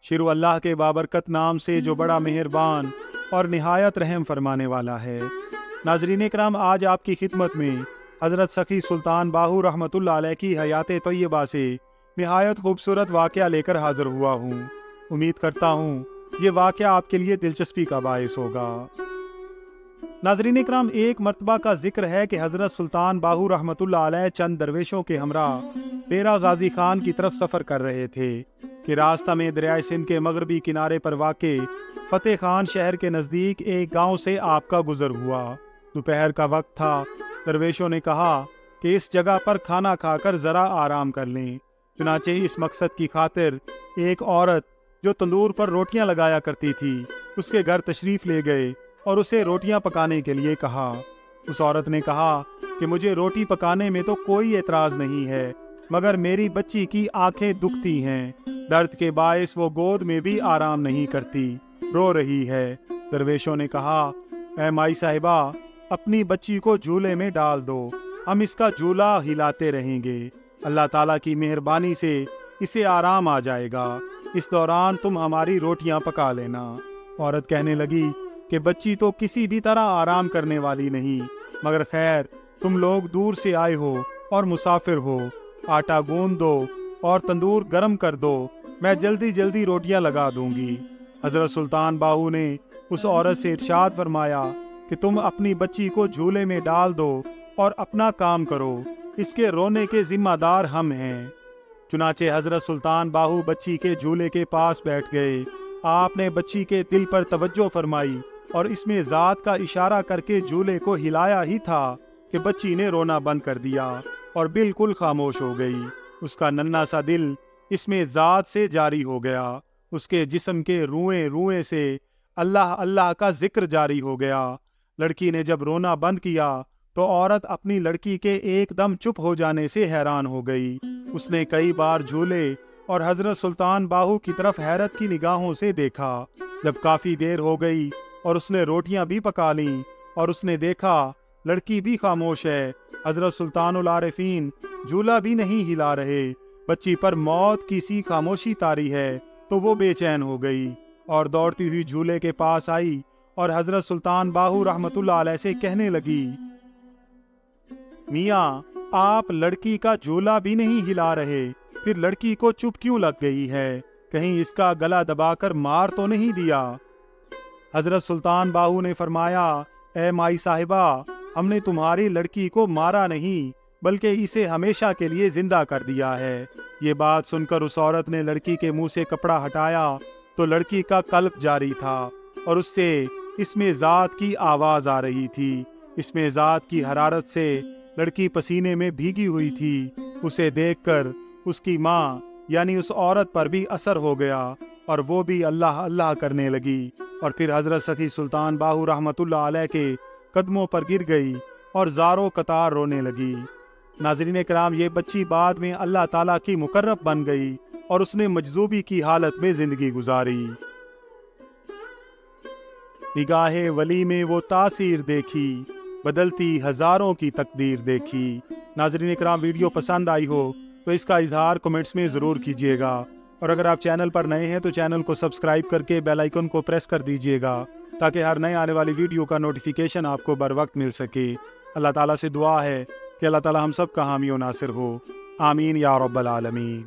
شروع اللہ کے بابرکت نام سے جو بڑا مہربان اور نہایت رحم فرمانے والا ہے۔ ناظرین اکرام، آج آپ کی خدمت میں حضرت سخی سلطان باہو رحمۃ اللہ علیہ کی حیات طیبہ سے نہایت خوبصورت واقعہ لے کر حاضر ہوا ہوں۔ امید کرتا ہوں یہ واقعہ آپ کے لیے دلچسپی کا باعث ہوگا۔ ناظرین اکرام، ایک مرتبہ کا ذکر ہے کہ حضرت سلطان باہو رحمۃ اللہ علیہ چند درویشوں کے ہمراہ ڈیرہ غازی خان کی طرف سفر کر رہے تھے کہ راستہ میں دریائے سندھ کے مغربی کنارے پر واقع فتح خان شہر کے نزدیک ایک گاؤں سے آپ کا گزر ہوا۔ دوپہر کا وقت تھا۔ درویشوں نے کہا کہ اس جگہ پر کھانا کھا کر ذرا آرام کر لیں۔ چنانچہ اس مقصد کی خاطر ایک عورت جو تندور پر روٹیاں لگایا کرتی تھی اس کے گھر تشریف لے گئے اور اسے روٹیاں پکانے کے لیے کہا۔ اس عورت نے کہا کہ مجھے روٹی پکانے میں تو کوئی اعتراض نہیں ہے، مگر میری بچی کی آنکھیں دکھتی ہیں، درد کے باعث وہ گود میں بھی آرام نہیں کرتی، رو رہی ہے۔ درویشوں نے کہا، اے مائی صاحبہ، اپنی بچی کو جھولے میں ڈال دو، ہم اس کا جھولا ہلاتے رہیں گے، اللہ تعالیٰ کی مہربانی سے اسے آرام آ جائے گا، اس دوران تم ہماری روٹیاں پکا لینا۔ عورت کہنے لگی کہ بچی تو کسی بھی طرح آرام کرنے والی نہیں، مگر خیر، تم لوگ دور سے آئے ہو اور مسافر ہو، آٹا گوندھ دو اور تندور گرم کر دو، میں جلدی جلدی روٹیاں لگا دوں گی۔ حضرت سلطان باہو نے اس عورت سے ارشاد فرمایا کہ تم اپنی بچی کو جھولے میں ڈال دو اور اپنا کام کرو، اس کے رونے کے ذمہ دار ہم ہیں۔ چنانچہ حضرت سلطان باہو بچی کے جھولے کے پاس بیٹھ گئے۔ آپ نے بچی کے دل پر توجہ فرمائی اور اس میں ذات کا اشارہ کر کے جھولے کو ہلایا ہی تھا کہ بچی نے رونا بند کر دیا اور بالکل خاموش ہو گئی۔ اس کا ننھا سا دل اس میں ذات سے جاری ہو گیا، اس کے جسم کے روئیں روئیں سے اللہ اللہ کا ذکر جاری ہو گیا۔ لڑکی نے جب رونا بند کیا تو عورت اپنی لڑکی کے ایک دم چپ ہو جانے سے حیران ہو گئی۔ اس نے کئی بار جھولے اور حضرت سلطان باہو کی طرف حیرت کی نگاہوں سے دیکھا۔ جب کافی دیر ہو گئی اور اس نے روٹیاں بھی پکا لیں اور اس نے دیکھا لڑکی بھی خاموش ہے، حضرت سلطان العارفین جھولا بھی نہیں ہلا رہے، بچی پر موت کی سی خاموشی طاری ہے، تو وہ بے چین ہو گئی اور دوڑتی ہوئی جھولے کے پاس آئی اور حضرت سلطان باہو رحمۃ اللہ علیہ سے کہنے لگی، میاں، آپ لڑکی کا جھولا بھی نہیں ہلا رہے، پھر لڑکی کو چپ کیوں لگ گئی ہے؟ کہیں اس کا گلا دبا کر مار تو نہیں دیا؟ حضرت سلطان باہو نے فرمایا، اے مائی صاحبہ، ہم نے تمہاری لڑکی کو مارا نہیں بلکہ اسے ہمیشہ کے لیے زندہ کر دیا ہے۔ یہ بات سن کر اس عورت نے لڑکی کے منہ سے کپڑا ہٹایا تو لڑکی کا قلب جاری تھا اور اس سے اس میں ذات کی آواز آ رہی تھی۔ اس میں ذات کی حرارت سے لڑکی پسینے میں بھیگی ہوئی تھی۔ اسے دیکھ کر اس کی ماں یعنی اس عورت پر بھی اثر ہو گیا اور وہ بھی اللہ اللہ کرنے لگی، اور پھر حضرت سخی سلطان باہو رحمۃ اللہ علیہ کے قدموں پر گر گئی اور زاروں قطار رونے لگی۔ ناظرین کرام، یہ بچی بعد میں اللہ تعالیٰ کی مقرب بن گئی اور اس نے مجذوبی کی حالت میں زندگی گزاری۔ نگاہ ولی میں وہ تاثیر دیکھی، بدلتی ہزاروں کی تقدیر دیکھی۔ ناظرین کرام، ویڈیو پسند آئی ہو تو اس کا اظہار کمنٹس میں ضرور کیجیے گا، اور اگر آپ چینل پر نئے ہیں تو چینل کو سبسکرائب کر کے بیل آئیکن کو پریس کر دیجیے گا تاکہ ہر نئے آنے والی ویڈیو کا نوٹیفیکیشن آپ کو بر وقت مل سکے۔ اللہ تعالیٰ سے دعا ہے کہ اللہ تعالیٰ ہم سب کا حامی و ناصر ہو، آمین یا رب العالمین۔